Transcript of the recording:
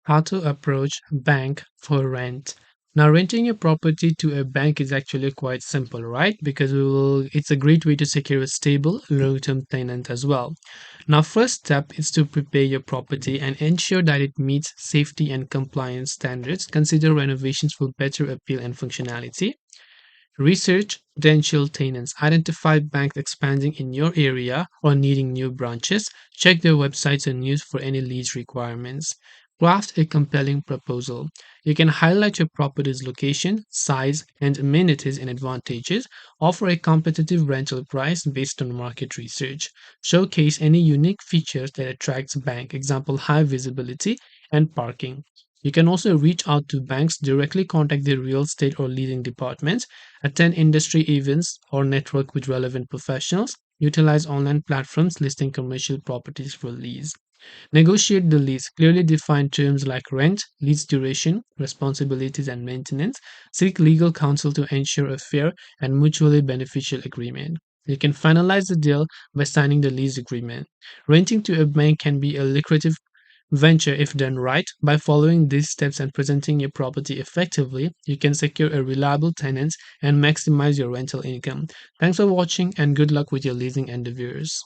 How to approach bank for rent. Now, renting a property to a bank is actually quite simple, right? Because it's a great way to secure a stable long-term tenant as well. Now, first step is to prepare your property and ensure that it meets safety and compliance standards. Consider renovations for better appeal and functionality. Research potential tenants. Identify banks expanding in your area or needing new branches. Check their websites and news for any lease requirements. Craft a compelling proposal. You can highlight your property's location, size, and amenities and advantages. Offer a competitive rental price based on market research. Showcase any unique features that attracts bank, example high visibility and parking. You can also reach out to banks, directly contact their real estate or leasing departments, attend industry events, or network with relevant professionals. Utilize online platforms listing commercial properties for lease. Negotiate the lease. Clearly define terms like rent, lease duration, responsibilities, and maintenance. Seek legal counsel to ensure a fair and mutually beneficial agreement. You can finalize the deal by signing the lease agreement. Renting to a bank can be a lucrative venture if done right. By following these steps and presenting your property effectively, you can secure a reliable tenant and maximize your rental income. Thanks for watching and good luck with your leasing endeavors.